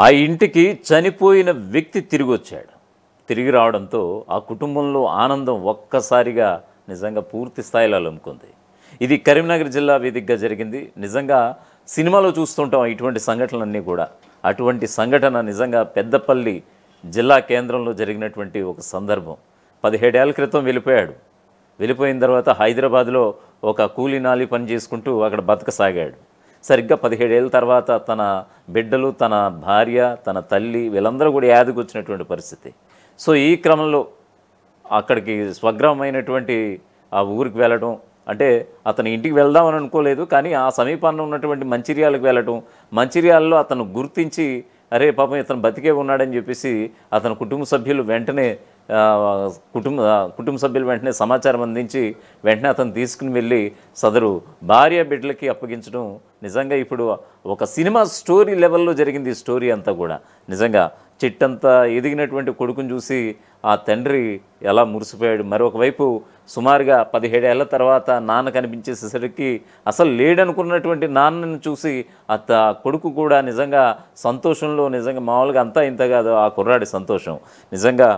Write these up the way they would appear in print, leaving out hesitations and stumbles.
ఆ ఇంటికి చనిపోయిన వ్యక్తి తిరిగి వచ్చాడు. తిరిగి రావడంతో ఆ కుటుంబంలో ఆనందం ఒక్కసారిగా నిజంగా పూర్తి స్థాయిలో అలుముకుంది. ఇది కరీంనగర్ జిల్లా వేదికగా జరిగింది. నిజంగా సినిమాలో చూస్తుంటాం ఇటువంటి సంఘటనలన్నీ కూడా. అటువంటి సంఘటన నిజంగా పెద్దపల్లి జిల్లా కేంద్రంలో జరిగినటువంటి ఒక సందర్భం. 17 ఏళ్ల క్రితం వెళ్ళిపోయాడు. వెళ్ళిపోయిన తర్వాత హైదరాబాద్లో ఒక కూలీ నాలి పని చేసుకుంటూ అక్కడ బతకసాగాడు. సరిగ్గా 17 ఏళ్ళ తర్వాత తన బిడ్డలు, తన భార్య, తన తల్లి వీళ్ళందరూ కూడా యాదికి వచ్చినటువంటి పరిస్థితి. సో ఈ క్రమంలో అక్కడికి స్వగ్రామైనటువంటి ఆ ఊరికి వెళ్ళడం, అంటే అతని ఇంటికి వెళ్దామని అనుకోలేదు, కానీ ఆ సమీపాన్ని ఉన్నటువంటి మంచిర్యాలకు వెళ్ళటం, మంచిర్యాలలో అతను గుర్తించి అరే పాపం ఇతను బతికే ఉన్నాడని చెప్పేసి అతని కుటుంబ సభ్యులు వెంటనే సమాచారం అందించి వెంటనే అతను తీసుకుని వెళ్ళి సదరు భార్య బిడ్డలకి అప్పగించడం నిజంగా ఇప్పుడు ఒక సినిమా స్టోరీ లెవెల్లో జరిగింది. ఈ స్టోరీ అంతా కూడా నిజంగా చిట్టంతా ఎదిగినటువంటి కొడుకుని చూసి ఆ తండ్రి ఎలా మురిసిపోయాడు. మరొకవైపు సుమారుగా 17 ఏళ్ల తర్వాత నాన్న కనిపించేసేసరికి అసలు లేడనుకున్నటువంటి నాన్నను చూసి కొడుకు కూడా నిజంగా సంతోషంలో నిజంగా మామూలుగా అంతా ఇంత కాదు ఆ కుర్రాడి సంతోషం. నిజంగా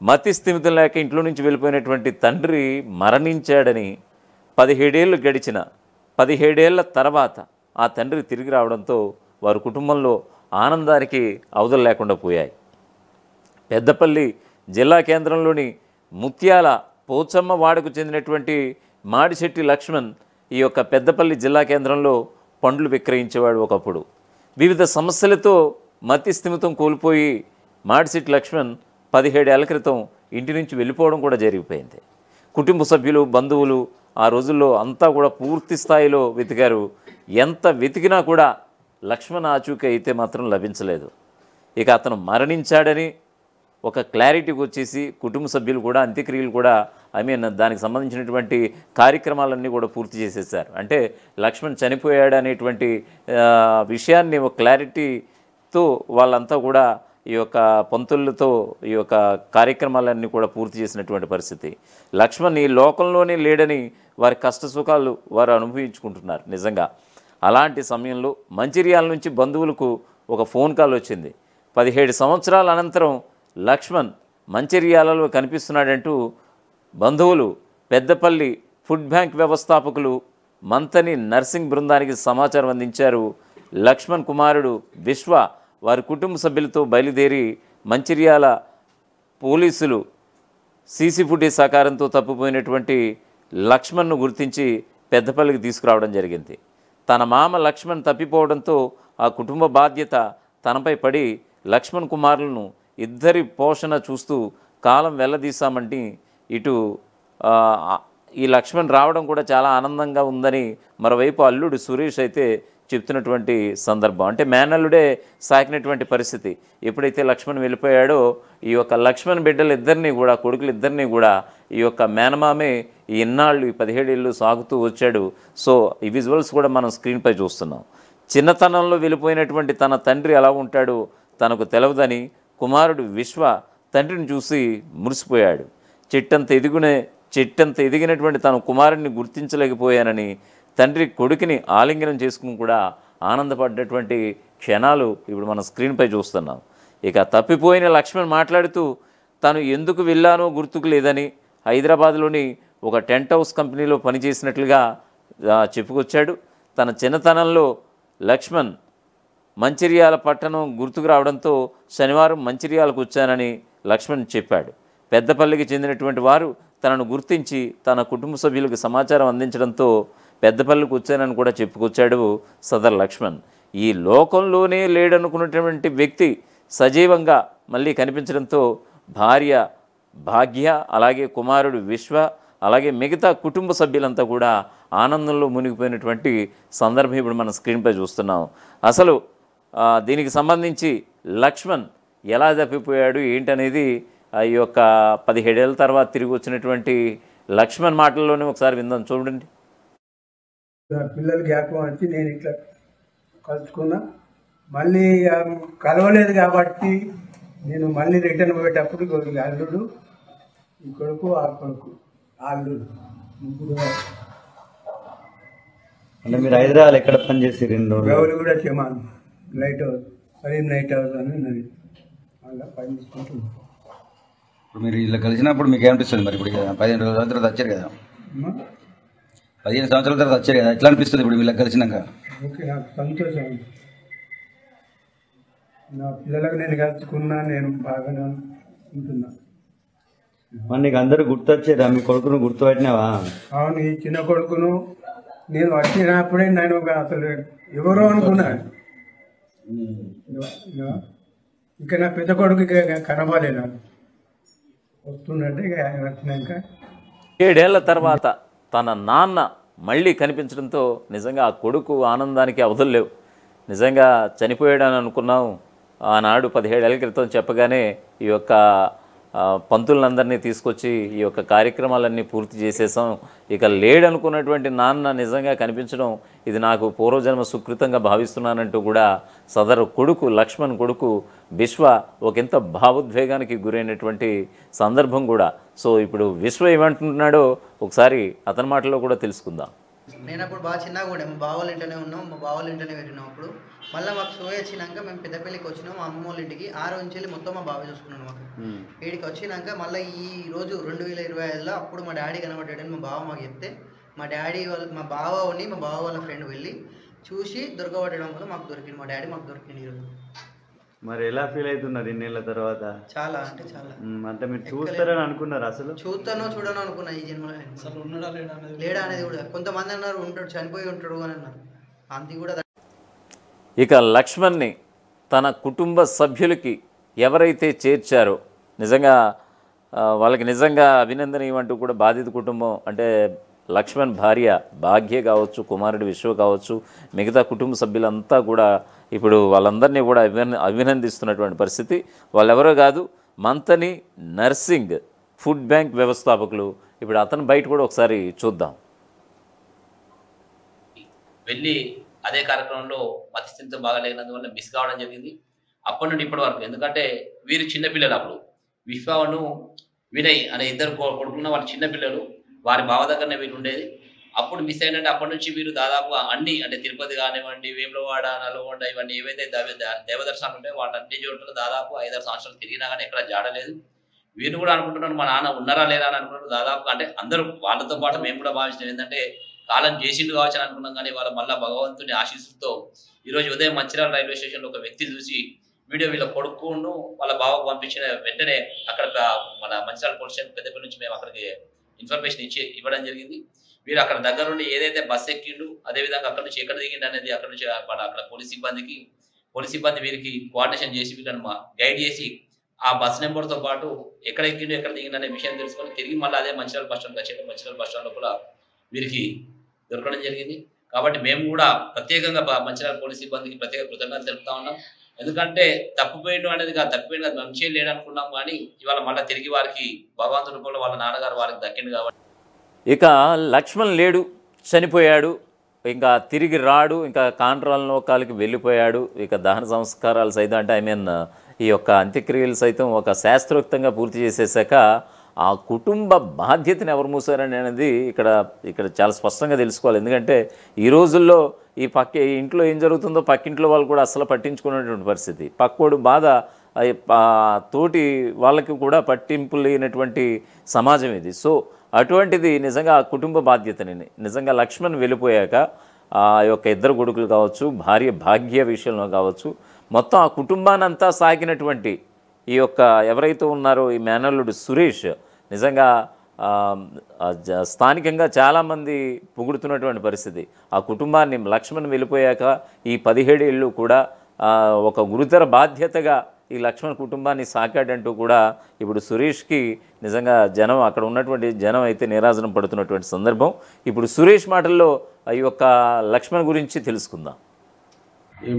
మతి స్థిమితం లేక ఇంట్లో నుంచి వెళ్ళిపోయినటువంటి తండ్రి మరణించాడని 17 ఏళ్ళు గడిచిన 17 ఏళ్ల తర్వాత ఆ తండ్రి తిరిగి రావడంతో వారి కుటుంబంలో ఆనందానికి అవధులు లేకుండా పోయాయి. పెద్దపల్లి జిల్లా కేంద్రంలోని ముత్యాల పోచమ్మ వాడకు చెందినటువంటి మాడిశెట్టి లక్ష్మణ్ ఈ యొక్క పెద్దపల్లి జిల్లా కేంద్రంలో పండ్లు విక్రయించేవాడు. ఒకప్పుడు వివిధ సమస్యలతో మతి స్థిమితం కోల్పోయి మాడిశెట్టి లక్ష్మణ్ 17 ఏళ్ల క్రితం ఇంటి నుంచి వెళ్ళిపోవడం కూడా జరిగిపోయింది. కుటుంబ సభ్యులు, బంధువులు ఆ రోజుల్లో అంతా కూడా పూర్తి స్థాయిలో వెతికారు. ఎంత వెతికినా కూడా లక్ష్మణ్ ఆచూకీ అయితే మాత్రం లభించలేదు. ఇక అతను మరణించాడని ఒక క్లారిటీకి వచ్చేసి కుటుంబ సభ్యులు కూడా అంత్యక్రియలు కూడా దానికి సంబంధించినటువంటి కార్యక్రమాలన్నీ కూడా పూర్తి చేసేసారు. అంటే లక్ష్మణ్ చనిపోయాడు అనేటువంటి విషయాన్ని ఒక క్లారిటీతో వాళ్ళంతా కూడా ఈ యొక్క పంతులతో ఈ యొక్క కార్యక్రమాలన్నీ కూడా పూర్తి చేసినటువంటి పరిస్థితి. లక్ష్మణ్ ఈ లోకంలోనే లేడని వారి కష్ట సుఖాలు వారు అనుభవించుకుంటున్నారు. నిజంగా అలాంటి సమయంలో మంచిర్యాల నుంచి బంధువులకు ఒక ఫోన్ కాల్ వచ్చింది. 17 సంవత్సరాల అనంతరం లక్ష్మణ్ మంచిర్యాలలో కనిపిస్తున్నాడంటూ బంధువులు పెద్దపల్లి ఫుడ్ బ్యాంక్ వ్యవస్థాపకులు మంతని నర్సింగ్ బృందానికి సమాచారం అందించారు. లక్ష్మణ్ కుమారుడు విశ్వ వారి కుటుంబ సభ్యులతో బయలుదేరి మంచిర్యాల పోలీసులు సీసీ ఫుటేజ్ సహకారంతో తప్పిపోయినటువంటి లక్ష్మణ్ను గుర్తించి పెద్దపల్లికి తీసుకురావడం జరిగింది. తన మామ లక్ష్మణ్ తప్పిపోవడంతో ఆ కుటుంబ బాధ్యత తనపై పడి లక్ష్మణ్ కుమారులను ఇద్దరి పోషణ చూస్తూ కాలం వెళ్ళదీశామంటే ఇటు ఈ లక్ష్మణ్ రావడం కూడా చాలా ఆనందంగా ఉందని మరోవైపు అల్లుడు సురేష్ అయితే చెప్తున్నటువంటి సందర్భం. అంటే మేనల్లుడే సాకినటువంటి పరిస్థితి. ఎప్పుడైతే లక్ష్మణ్ వెళ్ళిపోయాడో ఈ యొక్క లక్ష్మణ్ బిడ్డలు ఇద్దరినీ కూడా, కొడుకులు ఇద్దరినీ కూడా ఈ యొక్క మేనమామే ఈ ఇన్నాళ్ళు ఈ 17 ఏళ్ళు సాగుతూ వచ్చాడు. సో ఈ విజువల్స్ కూడా మనం స్క్రీన్పై చూస్తున్నాం. చిన్నతనంలో వెళ్ళిపోయినటువంటి తన తండ్రి ఎలా ఉంటాడో తనకు తెలవదని కుమారుడు విశ్వ తండ్రిని చూసి మురిసిపోయాడు. చెట్టంత ఎదిగినటువంటి తన కుమారుడిని గుర్తించలేకపోయానని తండ్రి కొడుకుని ఆలింగనం చేసుకుని కూడా ఆనందపడ్డటువంటి క్షణాలు ఇప్పుడు మనం స్క్రీన్పై చూస్తున్నాం. ఇక తప్పిపోయిన లక్ష్మణ్ మాట్లాడుతూ తాను ఎందుకు వెళ్ళానో గుర్తుకు లేదని హైదరాబాద్లోని ఒక టెంట్ హౌస్ కంపెనీలో పనిచేసినట్లుగా చెప్పుకొచ్చాడు. తన చిన్నతనంలో లక్ష్మణ్ మంచిర్యాల పట్టణం గుర్తుకు రావడంతో శనివారం మంచిర్యాలకు వచ్చానని లక్ష్మణ్ చెప్పాడు. పెద్దపల్లికి చెందినటువంటి వారు తనను గుర్తించి తన కుటుంబ సభ్యులకు సమాచారం అందించడంతో పెద్దపల్లికి వచ్చానని కూడా చెప్పుకొచ్చాడు సదర్ లక్ష్మణ్. ఈ లోకంలోనే లేడనుకున్నటువంటి వ్యక్తి సజీవంగా మళ్ళీ కనిపించడంతో భార్య భాగ్య, అలాగే కుమారుడు విశ్వ, అలాగే మిగతా కుటుంబ సభ్యులంతా కూడా ఆనందంలో మునిగిపోయినటువంటి సందర్భం ఇప్పుడు మనం స్క్రీన్పై చూస్తున్నాం. అసలు దీనికి సంబంధించి లక్ష్మణ్ ఎలా తప్పిపోయాడు ఏంటనేది ఈ యొక్క 17 ఏళ్ళ తర్వాత తిరిగి వచ్చినటువంటి లక్ష్మణ్ మాటల్లోనే ఒకసారి విందాం. చూడండి. పిల్లలు జ్ఞాపకం వచ్చి నేను ఇట్లా కలుసుకున్నా, మళ్ళీ కలవలేదు కాబట్టి నేను మళ్ళీ రిటర్న్ పోయేటప్పుడు అల్లుడు, ఈ కొడుకు, ఆ కొడుకు, అల్లుడు ముగ్గురు. అంటే మీరు హైదరాబాద్ ఎక్కడ పని చేసి 2 రోజులు? గౌలు కూడా చెమాను లైట్ హౌస్. అది నైట్ అవుతుంది ఉన్నది అలా పని తీసుకుంటుంది. ఇప్పుడు మీరు ఇలా కలిసినప్పుడు మీకు ఏమనిపిస్తుంది? మరి ఇప్పుడు 15 రోజుల తర్వాత వచ్చారు కదా, 15 సంవత్సరాల తర్వాత వచ్చారు కదా, ఎట్లా అనిపిస్తుంది ఇప్పుడు వీళ్ళకి కలిసినాక? ఓకే, నాకు సంతోషం. నా పిల్లలకు నేను కలుసుకున్నా, నేను బాగానే ఉంటున్నా. మరి నీకు అందరూ గుర్తొచ్చారా? మీ కొడుకును గుర్తుపట్టినావా? అవును, ఈ చిన్న కొడుకును నేను వచ్చినప్పుడే నేను అసలు ఎవరో అనుకున్నాను. ఇంకా నా పెద్ద కొడుకు కనబడలే, నాకు వస్తున్నట్టే ఆయన వచ్చినాక 7 ఏళ్ల తర్వాత తన నాన్న మళ్ళీ కనిపించడంతో నిజంగా ఆ కొడుకు ఆనందానికి అవధులు లేవు. నిజంగా చనిపోయాడని అనుకున్నాం ఆనాడు 17 ఏళ్ల క్రితం చెప్పగానే ఈ యొక్క పంతులందరినీ తీసుకొచ్చి ఈ యొక్క కార్యక్రమాలన్నీ పూర్తి చేసేసాం, ఇక లేడనుకున్నటువంటి నాన్న నిజంగా కనిపించడం ఇది నాకు పూర్వజన్మ సుకృతంగా భావిస్తున్నానంటూ కూడా సదరు కొడుకు లక్ష్మణ్ కొడుకు విశ్వ ఒకంత భావోద్వేగానికి గురైనటువంటి సందర్భం కూడా. సో ఇప్పుడు విశ్వ ఏమంటున్నాడో ఒకసారి అతని మాటలో కూడా తెలుసుకుందాం. నేను అప్పుడు బాగా చిన్నగా ఉండే, మా బావ వాళ్ళ ఇంట్లోనే ఉన్నాం, మా బావ వాళ్ళ ఇంట్లోనే వెళ్ళినాం. అప్పుడు మళ్ళీ మాకు సోయ వచ్చినాక మేము పెద్దపల్లికి వచ్చినాం, మా అమ్మమ్మ వాళ్ళ ఇంటికి. ఆ రోజు నుంచి మొత్తం మా బావ చూసుకున్నాను. మాకు వీడికి వచ్చినాక మళ్ళీ ఈ రోజు 2025లో అప్పుడు మా డాడీ కనబడ్డాడని మా బావ మాకు చెప్తే, మా డాడీ వాళ్ళ మా బావని మా బావ వాళ్ళ ఫ్రెండ్ వెళ్ళి చూసి దొరకబడడం వల్ల మాకు దొరికింది, మా డాడీ మాకు దొరికింది ఈరోజు. మరి ఎలా ఫీల్ అవుతున్నారు ఇన్నేళ్ళ తర్వాత? చాలా అంటే చాలా. అంటే మీరు చూస్తారని అనుకున్నారు? అసలు చూస్తానో చూడనో అనుకున్నా ఈ జన్మలో. అసలు ఉన్నాడా లేడా అనేది కూడా కొంతమంది అన్నారు, ఉంటాడు చనిపోయి ఉంటాడు అని అన్నారు. అంతే కూడా. ఇక లక్ష్మణ్ని తన కుటుంబ సభ్యులకి ఎవరైతే చేర్చారో నిజంగా వాళ్ళకి నిజంగా అభినందనీయం అంటూ కూడా బాధిత కుటుంబం అంటే లక్ష్మణ్ భార్య భాగ్య కావచ్చు, కుమారుడు విశ్వ కావచ్చు, మిగతా కుటుంబ సభ్యులంతా కూడా ఇప్పుడు వాళ్ళందరినీ కూడా అభినందిస్తున్నటువంటి పరిస్థితి. వాళ్ళెవరో కాదు, మంతని నర్సింగ్ ఫుడ్ బ్యాంక్ వ్యవస్థాపకులు. ఇప్పుడు అతను బయట కూడా ఒకసారి చూద్దాం. వెళ్ళి అదే కార్యక్రమంలో మతిస్థితితో బాగాలేనందువల్ల మిస్ కావడం జరిగింది. అప్పటి నుండి ఇప్పటి వరకు, ఎందుకంటే వీరు చిన్నపిల్లలు, అప్పుడు విశ్వాను వినయ్ అనే ఇద్దరు కొడుకున్న వాళ్ళు చిన్నపిల్లలు, వారి బావ దగ్గరనే వీరు ఉండేది. అప్పుడు మిస్ అయినట్టు అప్పటి నుంచి వీరు దాదాపుగా అన్ని అంటే తిరుపతి కానివ్వండి, వేములవాడ, నల్గొండ, ఇవన్నీ ఏవైతే దేవదర్శనాలు ఉంటాయో వాటన్ని చోట్ల దాదాపు 5-6 సంవత్సరాలు తిరిగినా కానీ ఎక్కడ జాడలేదు. వీరు కూడా అనుకుంటున్నారు మా నాన్న ఉన్నారా లేరా అని అనుకుంటున్నారు. దాదాపుగా అంటే అందరూ వాళ్ళతో పాటు మేము కూడా భావించడం ఏంటంటే కాలం చేసిండు కావచ్చు అని అనుకున్నాం. కానీ వాళ్ళ మళ్ళీ భగవంతుని ఆశీస్సులతో ఈరోజు ఉదయం మంచిర్యాల రైల్వే స్టేషన్లో ఒక వ్యక్తి చూసి వీడియో వీళ్ళ కొడుకును వాళ్ళ బావకు పంపించిన వెంటనే అక్కడ మన మంచిర్యాల పోలీస్ స్టేషన్ పెద్దపల్లి నుంచి మేము అక్కడికి ఇన్ఫర్మేషన్ ఇవ్వడం జరిగింది. వీరు అక్కడ దగ్గర నుండి ఏదైతే బస్సు ఎక్కిండు, అదేవిధంగా అక్కడ నుంచి ఎక్కడ దిగిండు అనేది అక్కడ నుంచి అక్కడ పోలీస్ సిబ్బంది వీరికి కోఆర్డినేషన్ చేసి వీళ్ళని గైడ్ చేసి ఆ బస్ నెంబర్తో పాటు ఎక్కడ ఎక్కిండు ఎక్కడ దిగిండు అనే విషయం తెలుసుకొని తిరిగి మళ్ళీ అదే మంచిర్యాల బస్ స్టాండ్కి వచ్చేట మంచిర్యాల బస్ స్టాండ్ లోపల వీరికి దొరకడం జరిగింది. కాబట్టి మేము కూడా ప్రత్యేకంగా మంచిర్యాల పోలీస్ సిబ్బందికి ప్రత్యేక కృతజ్ఞతలు తెలుపుతా ఉన్నాం. ఎందుకంటే తప్పిపోయిండు అనేది కాదు, తప్పిపోయింది కాదు, మంచిగా లేడు అనుకున్నాం. కానీ ఇవాళ మళ్ళీ తిరిగి వారికి భగవంతుడి రూపంలో వాళ్ళ నాన్నగారు వారికి దక్కిండు. కాబట్టి ఇక లక్ష్మణ్ లేడు, చనిపోయాడు, ఇంకా తిరిగి రాడు, ఇంకా కాంట్రాల లోకాలకి వెళ్ళిపోయాడు. ఇక దహన సంస్కారాలు సైతం అంటే ఈ యొక్క అంత్యక్రియలు సైతం ఒక శాస్త్రోక్తంగా పూర్తి చేసేసాక ఆ కుటుంబ బాధ్యతను ఎవరు మూసారని అనేది ఇక్కడ చాలా స్పష్టంగా తెలుసుకోవాలి. ఎందుకంటే ఈ రోజుల్లో ఈ ఇంట్లో ఏం జరుగుతుందో పక్కింట్లో వాళ్ళు కూడా అసలు పట్టించుకునేటువంటి పరిస్థితి. పక్కోడు బాధ తోటి వాళ్ళకి కూడా పట్టింపు లేనటువంటి సమాజం ఇది. సో అటువంటిది నిజంగా ఆ కుటుంబ బాధ్యతని నిజంగా లక్ష్మణ్ వెళ్ళిపోయాక ఆ యొక్క ఇద్దరు కొడుకులు కావచ్చు, భార్య భాగ్య విషయంలో కావచ్చు, మొత్తం ఆ కుటుంబానంతా సాగినటువంటి ఈ యొక్క ఎవరైతే ఉన్నారో ఈ మేనల్లుడు సురేష్ నిజంగా స్థానికంగా చాలామంది పొగుడుతున్నటువంటి పరిస్థితి. ఆ కుటుంబాన్ని లక్ష్మణ్ వెళ్ళిపోయాక ఈ 17 ఏళ్ళు కూడా ఒక గురుతర బాధ్యతగా ఈ లక్ష్మణ్ కుటుంబాన్ని సాకాడంటూ కూడా ఇప్పుడు సురేష్కి నిజంగా జనం అక్కడ ఉన్నటువంటి జనం అయితే నీరాజనం పడుతున్నటువంటి సందర్భం. ఇప్పుడు సురేష్ మాటల్లో ఈ యొక్క లక్ష్మణ్ గురించి తెలుసుకుందాం.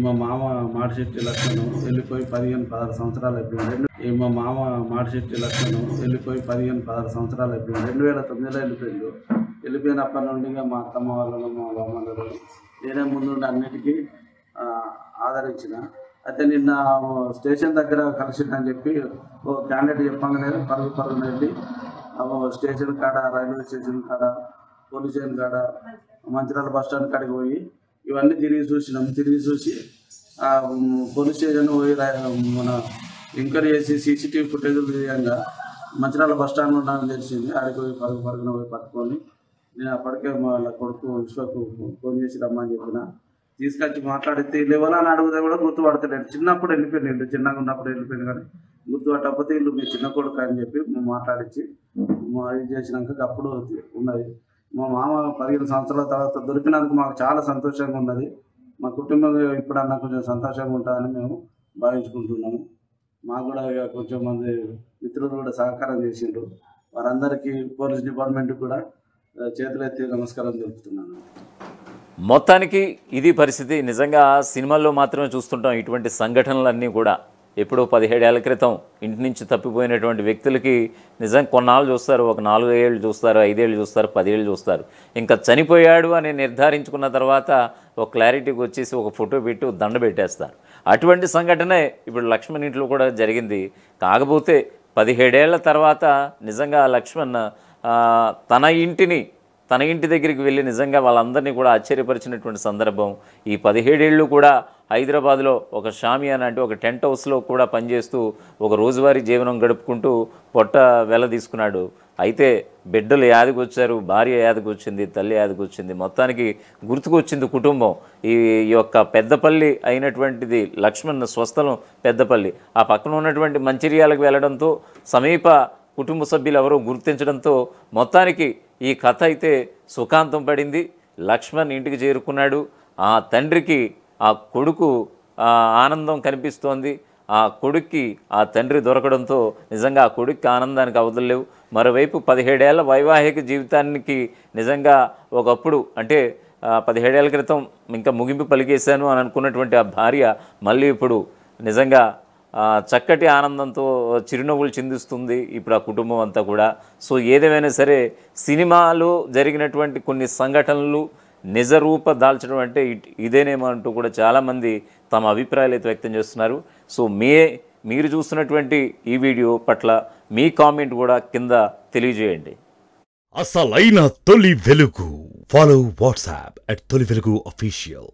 మా మామ మాడిశెట్టి లక్ష్మణ్ వెళ్ళిపోయి 15-16 సంవత్సరాలు అయిపోయింది. మా మామ మాడిశెట్టి లక్ష్మణ్ వెళ్ళిపోయి 15-16 సంవత్సరాలు అయిపోయింది. 2009లో వెళ్ళిపోయిండు. వెళ్ళిపోయినప్పటి నుండి మా అత్తమ్మ వాళ్ళను మా బామ్మలను నేనే ముందుండి అన్నిటికీ ఆదరించిన. అయితే నిన్న స్టేషన్ దగ్గర కలిసిందని చెప్పి ఓ క్యాండిడేట్ చెప్పగానే పరుగు వెళ్ళి స్టేషన్ కాడ, రైల్వే స్టేషన్ కాడ, పోలీస్ స్టేషన్ కాడ, మంచిర్యాల బస్ స్టాండ్ కాడికి పోయి ఇవన్నీ తిరిగి చూసినాం. తిరిగి చూసి పోలీస్ స్టేషన్ పోయి మన ఎంక్వైరీ చేసి సీసీటీవీ ఫుటేజ్ తీయంగా మంచిర్యాల బస్ స్టాండ్ ఉండడానికి తెలిసింది. ఆడికి పోయి పరుగున పోయి పట్టుకొని నేను అప్పటికే వాళ్ళ కొడుకు విశ్వకు ఫోన్ చేసి రమ్మని చెప్పిన. తీసుకొచ్చి మాట్లాడితే లెవెల్ అని అడిగితే కూడా గుర్తుపడతలేడు. చిన్నప్పుడు వెళ్ళిపోయింది, చిన్నగా ఉన్నప్పుడు వెళ్ళిపోయింది, కానీ గుర్తుపట్టకపోతే వీళ్ళు మీ చిన్న కొడుకు అని చెప్పి మాట్లాడించి ఇది చేసినాక అప్పుడు ఉన్నది. మా మామ 15 సంవత్సరాల తర్వాత దొరికినందుకు మాకు చాలా సంతోషంగా ఉన్నది. మా కుటుంబం ఇప్పుడన్నా కొంచెం సంతోషంగా ఉంటుందని మేము భావించుకుంటున్నాము. మాకు కూడా కొంచెం మంది మిత్రులు కూడా సహకారం చేసిండ్రు. వారందరికీ పోలీస్ డిపార్ట్మెంట్కి కూడా చేతులెత్తి నమస్కారం తెలుపుతున్నాను. మొత్తానికి ఇది పరిస్థితి. నిజంగా సినిమాల్లో మాత్రమే చూస్తుంటాం ఇటువంటి సంఘటనలన్నీ కూడా. ఎప్పుడో 17 ఏళ్ల క్రితం ఇంటి నుంచి తప్పిపోయినటువంటి వ్యక్తులకి నిజంగా కొన్నాళ్ళు చూస్తారు, ఒక 4 ఏళ్ళు చూస్తారు, 5 ఏళ్ళు చూస్తారు, 10 ఏళ్ళు చూస్తారు. ఇంకా చనిపోయాడు అని నిర్ధారించుకున్న తర్వాత ఒక క్లారిటీకి వచ్చేసి ఒక ఫోటో పెట్టి దండ పెట్టేస్తారు. అటువంటి సంఘటనే ఇప్పుడు లక్ష్మణ్ ఇంట్లో కూడా జరిగింది. కాకపోతే 17 ఏళ్ల తర్వాత నిజంగా లక్ష్మణ్ తన ఇంటి దగ్గరికి వెళ్ళి నిజంగా వాళ్ళందరినీ కూడా ఆశ్చర్యపరిచినటువంటి సందర్భం. ఈ 17 ఏళ్ళు కూడా హైదరాబాద్లో ఒక షామియానా అంటే ఒక టెంట్ హౌస్లో కూడా పనిచేస్తూ ఒక రోజువారీ జీవనం గడుపుకుంటూ పొట్ట వెల తీసుకున్నాడు. అయితే బిడ్డలు యాదకొచ్చారు, భార్య యాదకొచ్చింది, తల్లి యాదకొచ్చింది, మొత్తానికి గుర్తుకొచ్చింది కుటుంబం. ఈ యొక్క పెద్దపల్లి అయినటువంటిది లక్ష్మణ్ స్వస్థలం పెద్దపల్లి. ఆ పక్కన ఉన్నటువంటి మంచిర్యాలకు వెళ్ళడంతో సమీప కుటుంబ సభ్యులు ఎవరో గుర్తించడంతో మొత్తానికి ఈ కథ అయితే సుఖాంతం పడింది. లక్ష్మణ్ ఇంటికి చేరుకున్నాడు. ఆ తండ్రికి ఆ కొడుకు ఆనందం కనిపిస్తోంది. ఆ కొడుక్కి ఆ తండ్రి దొరకడంతో నిజంగా ఆ కొడుక్కి ఆనందానికి అవధులేవు. మరోవైపు 17 ఏళ్ల వైవాహిక జీవితానికి నిజంగా ఒకప్పుడు అంటే 17 ఏళ్ల క్రితం ఇంకా ముగింపు పలికేశాను అని అనుకున్నటువంటి ఆ భార్య మళ్ళీ ఇప్పుడు నిజంగా చక్కటి ఆనందంతో చిరునవ్వులు చిందిస్తుంది ఇప్పుడు ఆ కుటుంబం అంతా కూడా. సో ఏదేమైనా సరే సినిమాలో జరిగినటువంటి కొన్ని సంఘటనలు నిజరూప దాల్చడం అంటే ఇదేనేమో అంటూ కూడా చాలామంది తమ అభిప్రాయాలు అయితే వ్యక్తం చేస్తున్నారు. సో మీరు చూస్తున్నటువంటి ఈ వీడియో పట్ల మీ కామెంట్ కూడా కింద తెలియజేయండి. అసలైన తొలి వెలుగు. ఫాలో వాట్సాప్ @తొలి వెలుగు official.